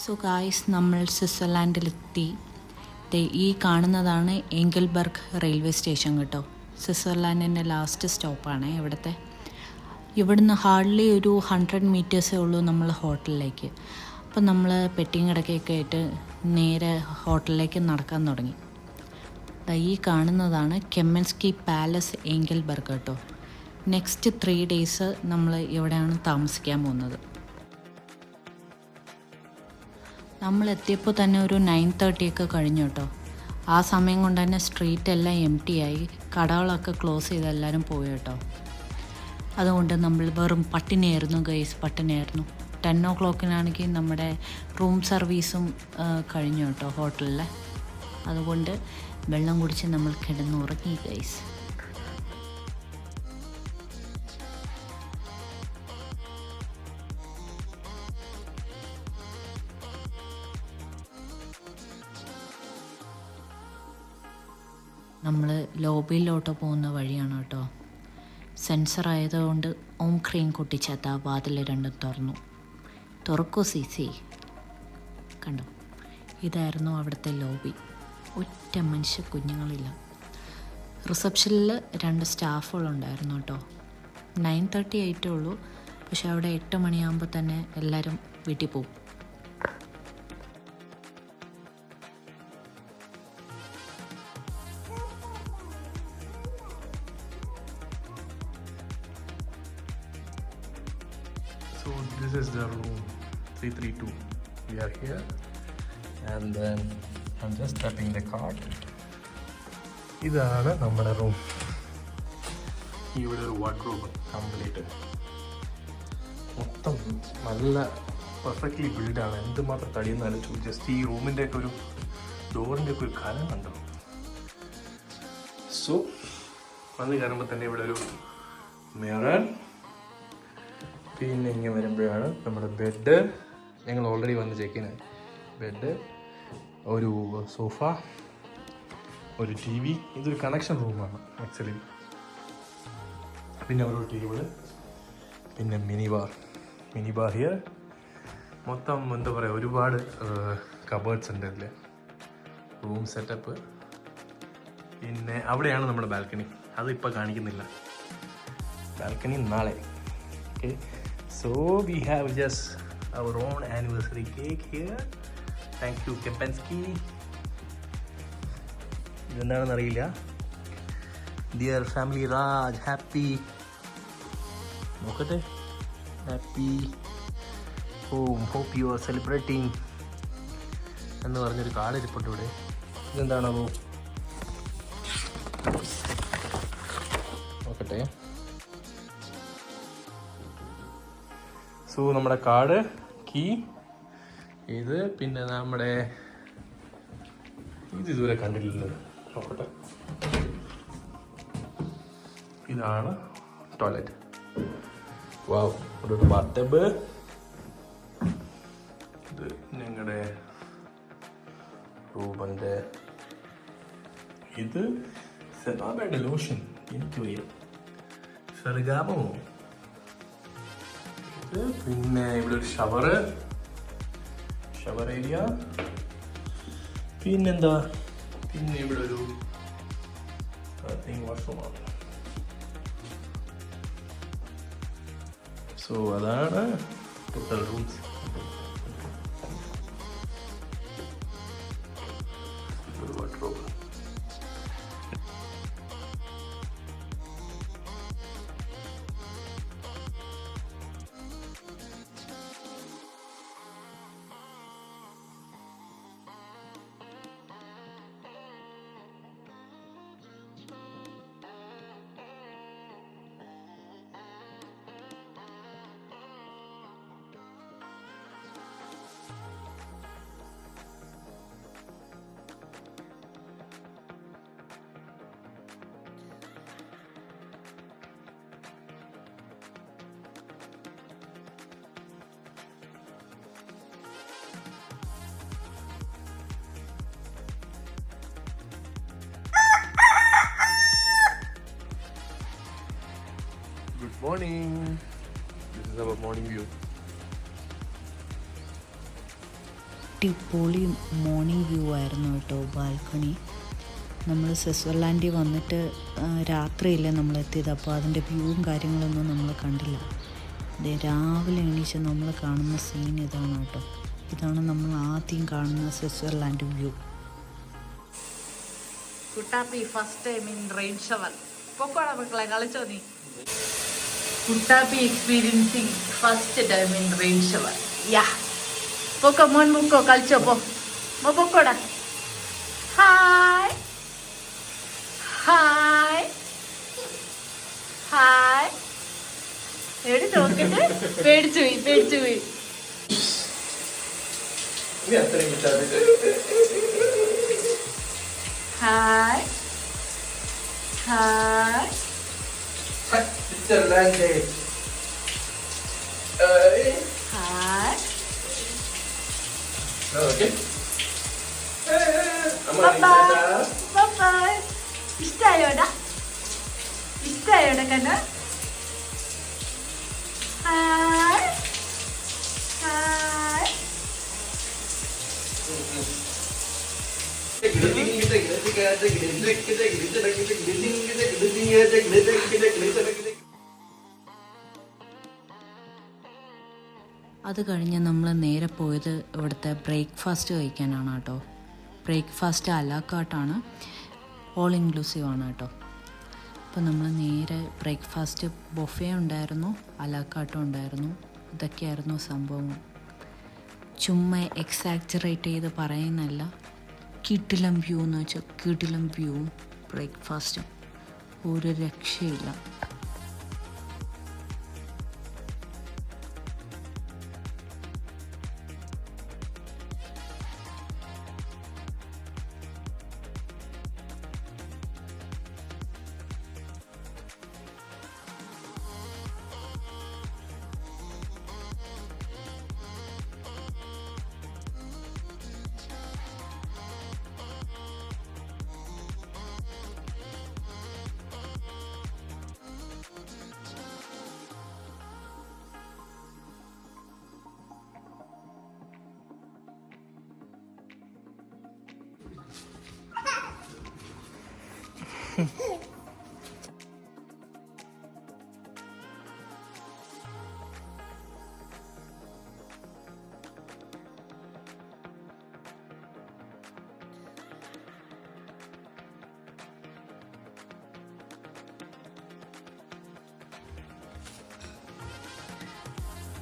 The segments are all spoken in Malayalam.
സോ ഗായ്സ്, നമ്മൾ സ്വിറ്റ്സർലാൻഡിലെത്തി. ഈ കാണുന്നതാണ് എങ്കിൾബർഗ് റെയിൽവേ സ്റ്റേഷൻ കേട്ടോ. സ്വിറ്റ്സർലാൻഡിൻ്റെ ലാസ്റ്റ് സ്റ്റോപ്പാണ് ഇവിടുത്തെ. ഇവിടുന്ന് ഹാർഡ്ലി ഒരു 100 മീറ്റേഴ്സേ ഉള്ളൂ നമ്മൾ ഹോട്ടലിലേക്ക്. അപ്പം നമ്മൾ പെട്ടിയും കിടക്കയൊക്കെ ആയിട്ട് നേരെ ഹോട്ടലിലേക്ക് നടക്കാൻ തുടങ്ങി. ഈ കാണുന്നതാണ് കെമ്മൻസ്കി പാലസ് എങ്കിൾബർഗ് കേട്ടോ. നെക്സ്റ്റ് 3 ഡേയ്സ് നമ്മൾ ഇവിടെയാണ് താമസിക്കാൻ പോകുന്നത്. നമ്മൾ എത്തിയപ്പോൾ തന്നെ ഒരു 9:30 ഒക്കെ കഴിഞ്ഞു കേട്ടോ. ആ സമയം കൊണ്ട് തന്നെ സ്ട്രീറ്റ് എല്ലാം എംപ്റ്റി ആയി, കടകളൊക്കെ ക്ലോസ് ചെയ്ത് എല്ലാവരും പോയി കേട്ടോ. അതുകൊണ്ട് നമ്മൾ വെറും പട്ടിണിയായിരുന്നു ഗൈസ്, പട്ടിണിയായിരുന്നു. 10 o'clock നമ്മുടെ റൂം സർവീസും കഴിഞ്ഞു കേട്ടോ ഹോട്ടലിൽ. അതുകൊണ്ട് വെള്ളം കുടിച്ച് നമ്മൾ കിടന്നുറങ്ങി ഗൈസ്. നമ്മൾ ലോബിയിലോട്ട് പോകുന്ന വഴിയാണ് കേട്ടോ. സെൻസർ ആയതുകൊണ്ട് ഓം ക്രീം കുട്ടിച്ചാത്ത വാതിൽ രണ്ടും തുറക്കൂ സി കണ്ടോ. ഇതായിരുന്നു അവിടുത്തെ ലോബി. ഒറ്റ മനുഷ്യ കുഞ്ഞുങ്ങളില്ല. റിസപ്ഷനിൽ 2 സ്റ്റാഫുകളുണ്ടായിരുന്നു കേട്ടോ. 9:30 ആയിട്ടേ ഉള്ളൂ, പക്ഷെ അവിടെ 8 മണിയാകുമ്പോൾ തന്നെ എല്ലാവരും വീട്ടിൽ പോകും. So this is the room 332. We are here, and then I'm just tapping the card. ഇതാണ് നമ്മുടെ റൂം. ഇവിടെ ഒരു വാർഡ്രോബ് കംപ്ലീറ്റ് മൊത്തം നല്ല പെർഫെക്റ്റ്ലി ബിൽഡാണ്. എന്തുമാത്രം കഴിയുന്നാലും ജസ്റ്റ് ഈ റൂമിൻ്റെ ഒക്കെ ഒരു ഡോറിൻ്റെ ഒക്കെ ഒരു കനം കണ്ടോ. സോ വന്ന് കയറുമ്പോൾ തന്നെ ഇവിടെ ഒരു മിറർ, പിന്നെ ഇങ്ങനെ വരുമ്പോഴാണ് നമ്മുടെ ബെഡ്. ഞങ്ങൾ ഓൾറെഡി വന്ന് ചെക്ക് ചെയ്യാൻ ബെഡ്, ഒരു സോഫ, ഒരു TV. ഇതൊരു കണക്ഷൻ റൂമാണ് ആക്ച്വലി. പിന്നെ ഒരു ടേബിള്, പിന്നെ മിനി ബാർ ഹിയർ. മൊത്തം എന്താ പറയുക, ഒരുപാട് കബേർഡ്സ് ഉണ്ട് ഇതിൽ. Room setup. പിന്നെ അവിടെയാണ് നമ്മുടെ ബാൽക്കണി. അതിപ്പോൾ കാണിക്കുന്നില്ല, ബാൽക്കണി നാളെ. Okay, so we have just our own anniversary cake here. Thank you Kempensky. ഇതെന്താണെന്ന് അറിയില്ല. Dear family Raj, happy നോക്കട്ടെ, happy home, hope you are celebrating എന്ന് പറഞ്ഞൊരു കാർഡ് ഇരിപ്പുണ്ട് ഇവിടെ. ഇതെന്താണോ നോക്കട്ടെ. സോ നമ്മുടെ കാർഡ്, കീ, ഇത്, പിന്നെ നമ്മുടെ ഇതുവരെ കണ്ടില്ലല്ലോ. നോക്കട്ടെ, ഇതാണ് ടോയ്ലറ്റ്. വാവ്, ഒരു ബാത്ത്. ഇത് ഞങ്ങളുടെ റൂമിൻ്റെ ഇത് സെബാബയുടെ ലോഷൻ. എനിക്ക് വയ്യ, ഫെർഗാമോ. പിന്നെ ഇവിടെ ഒരു ഷവർ ഏരിയ. പിന്നെന്താ, പിന്നെ ഇവിടെ ഒരു വാഷ്റൂമാണ്. സോ അതാണ് ടോട്ടൽ റൂംസ്. ഒരു wardrobe. Good morning. This is our morning view. അടിപൊളി മോർണിംഗ് വ്യൂ ആയിരുന്നു കേട്ടോ ബാൽക്കണി. നമ്മൾ സ്വിറ്റ്സർലാൻഡിൽ വന്നിട്ട് രാത്രിയില്ലേ നമ്മൾ എത്തിയത്, അപ്പോൾ അതിൻ്റെ വ്യൂവും കാര്യങ്ങളൊന്നും നമ്മൾ കണ്ടില്ല. രാവിലെ എണീച്ച് നമ്മൾ കാണുന്ന സീൻ ഇതാണ് കേട്ടോ. ഇതാണ് നമ്മൾ ആദ്യം കാണുന്ന Switzerland view. Kuttappi first time in rain shower. പൊക്കോളാ മക്കളെ, കളിച്ചോ നീ. Kuttappi experiencing first time in rain shower. യാ പൊക്കോ മോൻ, പൊക്കോ കളിച്ചോ. പൊക്കോടാ. Hi hi hi. എവിടെ നോക്കിട്ട് പേടിച്ചു പോയി. Hi hi. ഹായ്. ബൈ. ഇഷ്ടായോടാ കണ്ണ? Hi hi. അത് കഴിഞ്ഞ് നമ്മൾ നേരെ പോയത് ഇവിടുത്തെ ബ്രേക്ക്ഫാസ്റ്റ് കഴിക്കാനാണ് കേട്ടോ. ബ്രേക്ക്ഫാസ്റ്റ് അലാക്കാട്ടാണ്, ഓൾ ഇൻക്ലൂസീവ് ആണ് കേട്ടോ. അപ്പോൾ നമ്മൾ നേരെ ബ്രേക്ക്ഫാസ്റ്റ് ബൊഫേ ഉണ്ടായിരുന്നു, അലാക്കാട്ടും ഉണ്ടായിരുന്നു. ഇതൊക്കെയായിരുന്നു സംഭവം. ചുമ്മാ എക്സാക്ചറേറ്റ് ചെയ്ത് പറയുന്നല്ല, കിടിലം വ്യൂ എന്ന് വെച്ചാൽ കിടിലം വ്യൂവും ബ്രേക്ക്ഫാസ്റ്റും ഒരു രക്ഷയില്ല.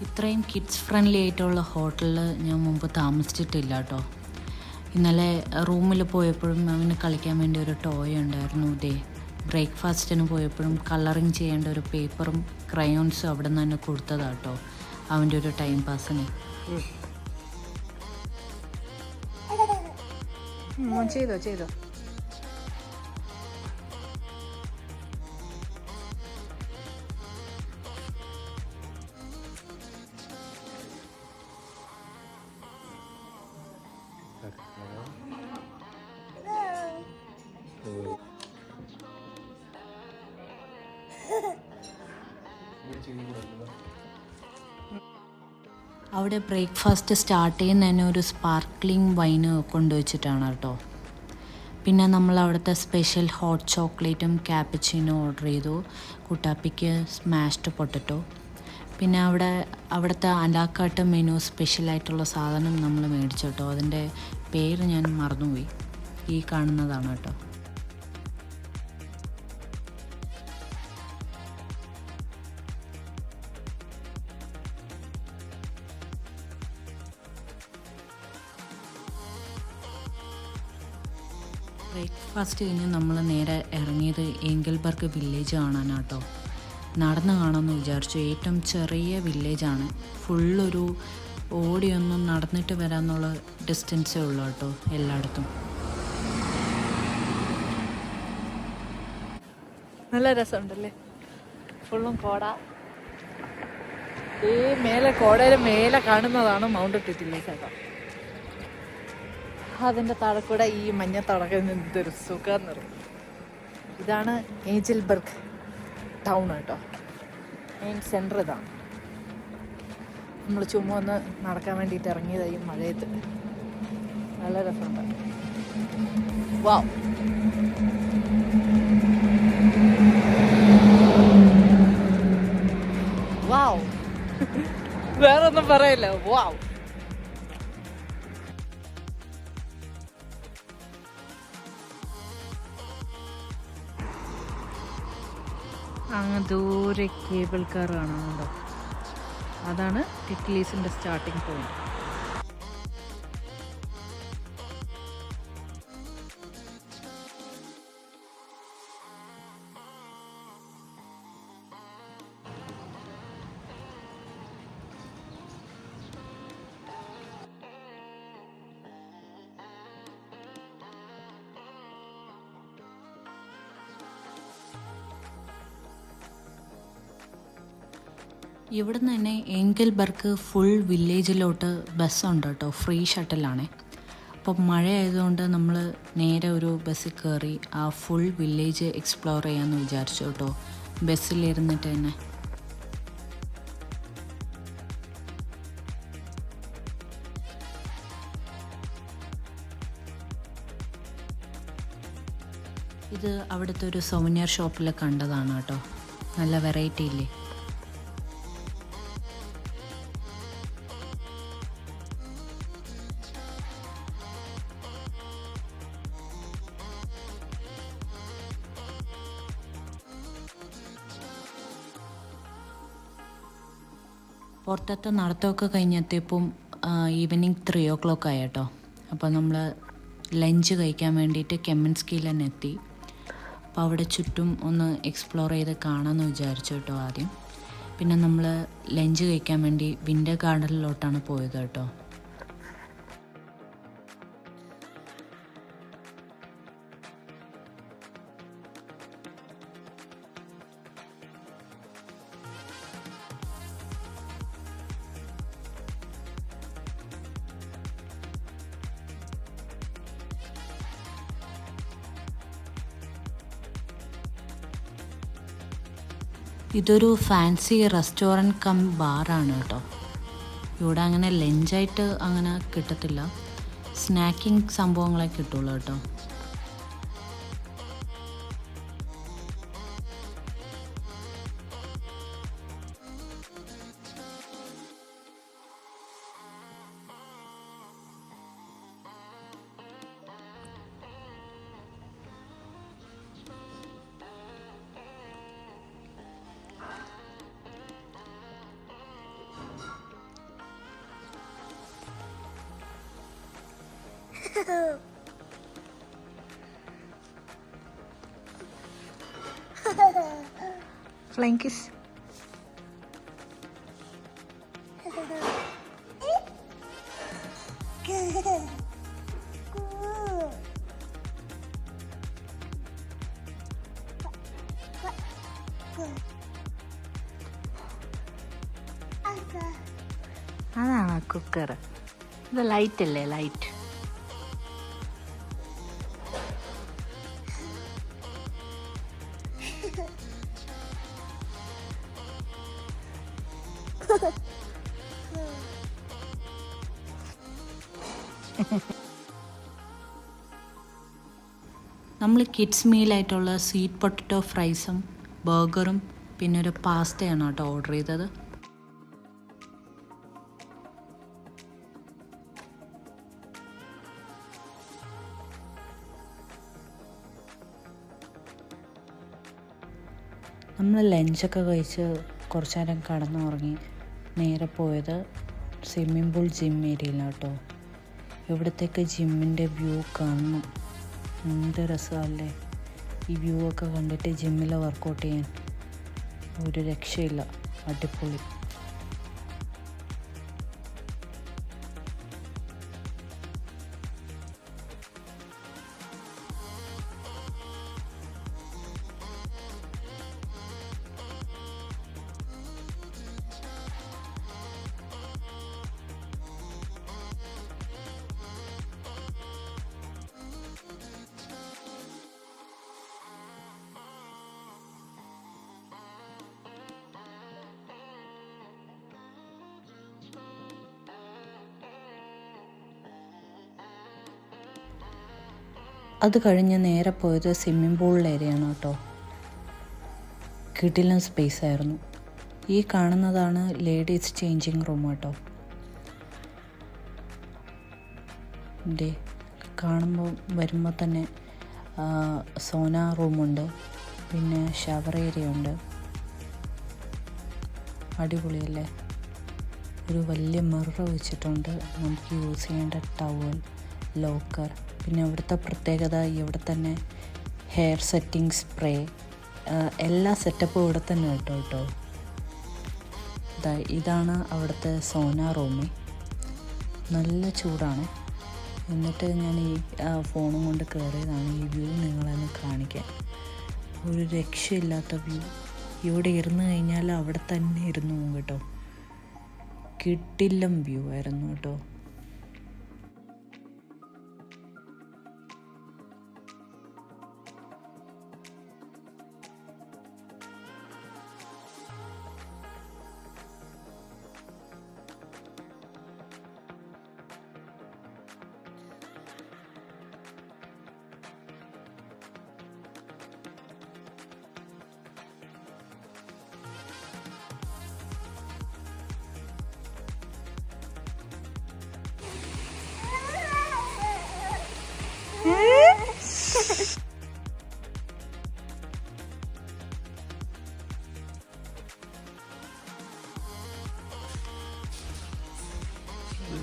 ഇത്രയും കിഡ്സ് ഫ്രണ്ട്ലി ആയിട്ടുള്ള ഹോട്ടലിൽ ഞാൻ മുമ്പ് താമസിച്ചിട്ടില്ല കേട്ടോ. ഇന്നലെ റൂമിൽ പോയപ്പോഴും അവന് കളിക്കാൻ വേണ്ടി ഒരു ടോയ് ഉണ്ടായിരുന്നു. ബ്രേക്ക്ഫാസ്റ്റിന് പോയപ്പോഴും കളറിങ് ചെയ്യേണ്ട ഒരു പേപ്പറും ക്രയോൺസും അവിടെ നിന്ന് തന്നെ കൊടുത്തതാണ് കേട്ടോ, അവൻ്റെ ഒരു ടൈം പാസിന്. ചെയ്തോ അവിടെ ബ്രേക്ക്ഫാസ്റ്റ് സ്റ്റാർട്ട് ചെയ്യുന്ന തന്നെ ഒരു സ്പാർക്ക്ലിംഗ് വൈന് കൊണ്ടുവച്ചിട്ടാണ് കേട്ടോ. പിന്നെ നമ്മൾ അവിടുത്തെ സ്പെഷ്യൽ ഹോട്ട് ചോക്ലേറ്റും ക്യാപ്പച്ചിനോ ഓർഡർ ചെയ്തു. കുട്ടാപ്പിക്ക് സ്മാഷ്ഡ് പൊട്ടറ്റോ. പിന്നെ അവിടുത്തെ അലാക്കാട്ട് മെനു സ്പെഷ്യലായിട്ടുള്ള സാധനം നമ്മൾ മേടിച്ചു കേട്ടോ. അതിൻ്റെ പേര് ഞാൻ മറന്നുപോയി. ഈ കാണുന്നതാണ് കേട്ടോ. ബ്രേക്ക്ഫാസ്റ്റ് കഴിഞ്ഞ് നമ്മൾ നേരെ ഇറങ്ങിയത് ഏഞ്ചൽബർഗ് വില്ലേജ് കാണാനാട്ടോ. നടന്ന് കാണാമെന്ന് വിചാരിച്ചു. ഏറ്റവും ചെറിയ വില്ലേജാണ്. ഫുള്ളൊരു ഓടിയൊന്നും നടന്നിട്ട് വരാമെന്നുള്ള ഡിസ്റ്റൻസേ ഉള്ളൂ കേട്ടോ എല്ലായിടത്തും. നല്ല രസമുണ്ടല്ലേ, ഫുള്ളും കോട. ഈ മേലെ കോടയുടെ മേലെ കാണുന്നതാണ് മൗണ്ട് ടിറ്റിലേക്ക് കേട്ടോ. അതിൻ്റെ താഴെ കൂടെ ഈ മഞ്ഞത്തടക്ക് എന്തൊരു സുഖം നിറയും. ഇതാണ് ഏഞ്ചൽബർഗ് ടൗൺ കേട്ടോ. മെയിൻ സെൻറ്റർ ഇതാണ്. നമ്മൾ ചുമ്മാ ഒന്ന് നടക്കാൻ വേണ്ടിയിട്ട് ഇറങ്ങിയതായി മഴയത്ത്. നല്ല രസമുണ്ട്. വാവ്, വാവ്, വേറൊന്നും പറയില്ല. വാവ്. അങ്ങ് ദൂരെ കേബിൾ കാർ കാണാനുണ്ടോ? അതാണ് ടിറ്റ്ലീസിൻ്റെ സ്റ്റാർട്ടിംഗ് പോയിന്റ്. ഇവിടുന്ന് തന്നെ എങ്കിൾബർഗ് ഫുൾ വില്ലേജിലോട്ട് ബസ്സുണ്ട് കേട്ടോ, ഫ്രീ ഷട്ടിലാണേ. അപ്പോൾ മഴ ആയതുകൊണ്ട് നമ്മൾ നേരെ ഒരു ബസ്സിൽ കയറി ആ ഫുൾ വില്ലേജ് എക്സ്പ്ലോർ ചെയ്യാമെന്ന് വിചാരിച്ചു കേട്ടോ, ബസ്സിലിരുന്നിട്ട് തന്നെ. ഇത് അവിടുത്തെ ഒരു സൊവനിയർ ഷോപ്പിൽ കണ്ടതാണ് കേട്ടോ, നല്ല വെറൈറ്റി ഇല്ലേ. പുറത്തത്തെ നടത്തമൊക്കെ കഴിഞ്ഞെത്തിയപ്പം ഈവനിങ് 3 o'clock ആയി കേട്ടോ. അപ്പോൾ നമ്മൾ ലഞ്ച് കഴിക്കാൻ വേണ്ടിയിട്ട് കെമ്മൻസ്കിയിൽ തന്നെ എത്തി. അപ്പോൾ അവിടെ ചുറ്റും ഒന്ന് എക്സ്പ്ലോർ ചെയ്ത് കാണാമെന്ന് വിചാരിച്ചു കേട്ടോ ആദ്യം. പിന്നെ നമ്മൾ ലഞ്ച് കഴിക്കാൻ വേണ്ടി വിൻ്റർ ഗാർഡനിലോട്ടാണ് പോയത് കേട്ടോ. ഇതൊരു ഫാൻസി റെസ്റ്റോറൻറ്റ് കം ബാറാണ് കേട്ടോ. ഇവിടെ അങ്ങനെ ലഞ്ചായിട്ട് അങ്ങനെ കിട്ടത്തില്ല, സ്നാക്കിംഗ് സംഭവങ്ങളെ കിട്ടുള്ളൂ കേട്ടോ. Flying kiss. അതാണ് കുക്കർ. ഇത് ലൈറ്റ് അല്ലേ, ലൈറ്റ്. നമ്മൾ കിഡ്സ് മീലായിട്ടുള്ള സ്വീറ്റ് പൊട്ടറ്റോ ഫ്രൈസും ബർഗറും പിന്നെ ഒരു പാസ്തയാണ് കേട്ടോ ഓർഡർ ചെയ്തത്. നമ്മൾ ലഞ്ചൊക്കെ കഴിച്ച് കുറച്ച് നേരം കടന്നുറങ്ങി നേരെ പോയത് സ്വിമ്മിംഗ് പൂൾ ജിം ഏരിയയിലാണ് കേട്ടോ. ഇവിടത്തേക്ക് ജിമ്മിൻ്റെ വ്യൂ കാണണം, എന്ത് രസമല്ലേ. ഈ വ്യൂ ഒക്കെ കണ്ടിട്ട് ജിമ്മിൽ വർക്കൗട്ട് ചെയ്യാൻ ഒരു രക്ഷയില്ല, അടിപൊളി. അത് കഴിഞ്ഞ് നേരെ പോയത് സ്വിമ്മിംഗ് പൂളിലെ ഏരിയയാണ് കേട്ടോ. കിടിലൻ സ്പേസ് ആയിരുന്നു. ഈ കാണുന്നതാണ് ലേഡീസ് ചേഞ്ചിങ് റൂം കേട്ടോ. ഡേ വരുമ്പോൾ തന്നെ സോന റൂമുണ്ട്, പിന്നെ ഷവർ ഏരിയ ഉണ്ട്. അടിപൊളിയല്ലേ. ഒരു വലിയ മിറർ വെച്ചിട്ടുണ്ട്, നമുക്ക് യൂസ് ചെയ്യേണ്ട ടവൽ, ലോക്കർ. പിന്നെ ഇവിടുത്തെ പ്രത്യേകത ഇവിടെ തന്നെ ഹെയർ സെറ്റിംഗ് സ്പ്രേ, എല്ലാ സെറ്റപ്പും ഇവിടെ തന്നെ കേട്ടോ. ഇതാണ് അവിടുത്തെ സോന റൂമ്. നല്ല ചൂടാണ്. എന്നിട്ട് ഞാൻ ഈ ഫോണും കൊണ്ട് കയറിയതാണ് ഈ വ്യൂ നിങ്ങളെന്ന് കാണിക്കാൻ. ഒരു രക്ഷയില്ലാത്ത വ്യൂ. ഇവിടെ ഇരുന്ന് കഴിഞ്ഞാൽ അവിടെ തന്നെ ഇരുന്നു പോകും കേട്ടോ. കിടിലം വ്യൂ ആയിരുന്നു കേട്ടോ.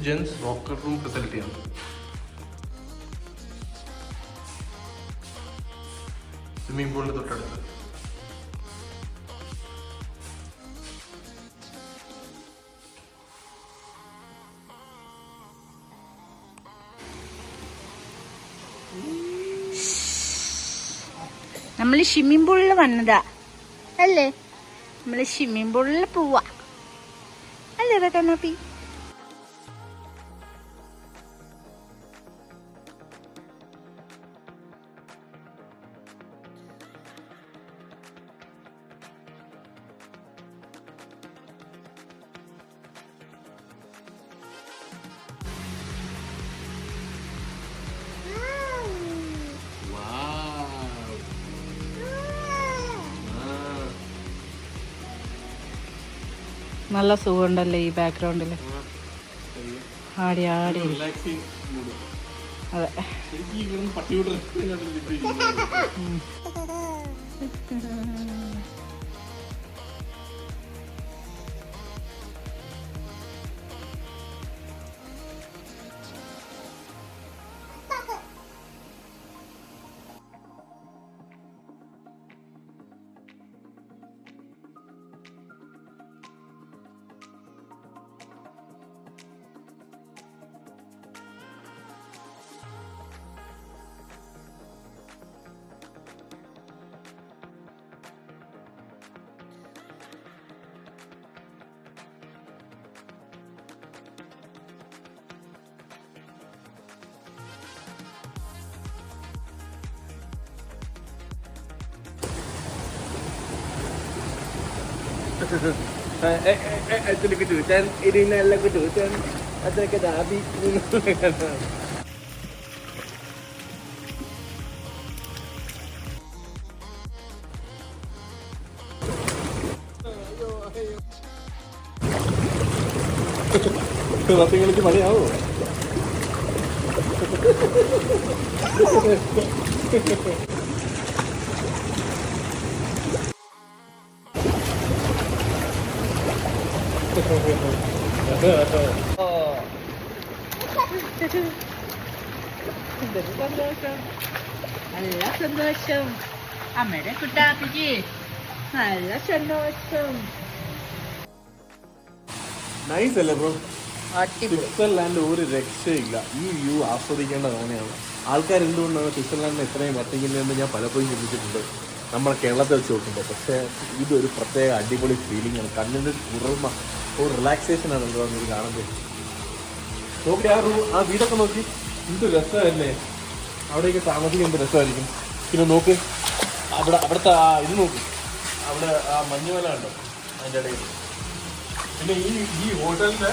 ജെൻസ് ലോക്കർ റൂം ഫെസിലിറ്റിയാണ്. സ്വിമ്മിംഗ് പൂളിന് തൊട്ടടുത്ത്. നമ്മൾ സ്വിമ്മിംഗ് പൂളിൽ വന്നതാ അല്ലേ? നമ്മൾ സ്വിമ്മിംഗ് പൂളിൽ പോവാ അല്ലേ കണ്ണാപ്പി? നല്ല സുഖമുണ്ടല്ലേ ഈ ബാക്ക്ഗ്രൗണ്ടിൽ ആടി ആടി. അതെ, Ito na kedutan, ini na lang kedutan. At nagkadabi. Tapi yang lagi mana aku? നല്ല സന്തോഷം അമ്മയുടെ കുട്ടാപ്പിക്ക്, നല്ല സന്തോഷം. നൈസ് അല്ലേ ബ്രോ? സ്വിറ്റ്സർലാൻഡ് ഒരു രക്ഷയില്ല. ഈ വ്യൂ ആസ്വദിക്കേണ്ട തവണയാണ്. ആൾക്കാർ എന്തുകൊണ്ടാണ് സ്വിറ്റ്സർലാൻഡിനെ ഇത്രയും വർത്തിക്കുന്നതെന്ന് ഞാൻ പലപ്പോഴും ചിന്തിച്ചിട്ടുണ്ട് നമ്മുടെ കേരളത്തെ വെച്ച് നോക്കുമ്പോൾ. പക്ഷേ ഇതൊരു പ്രത്യേക അടിപൊളി ഫീലിംഗ് ആണ്. കണ്ണിൻ്റെ കുളിർമ, ഒരു റിലാക്സേഷൻ ആണ് എന്തോ ഇത് കാണുമ്പോൾ. നോക്കി ആ വീടൊക്കെ നോക്കി, എന്ത് രസമല്ലേ. അവിടെയൊക്കെ താമസിക്കാൻ എന്ത് രസമായിരിക്കും. പിന്നെ നോക്ക് അവിടുത്തെ ആ ഇത് നോക്ക്, അവിടെ ആ മഞ്ഞുമല ഉണ്ടോ അതിൻ്റെ ഇടയിൽ. പിന്നെ ഈ ഹോട്ടലിൻ്റെ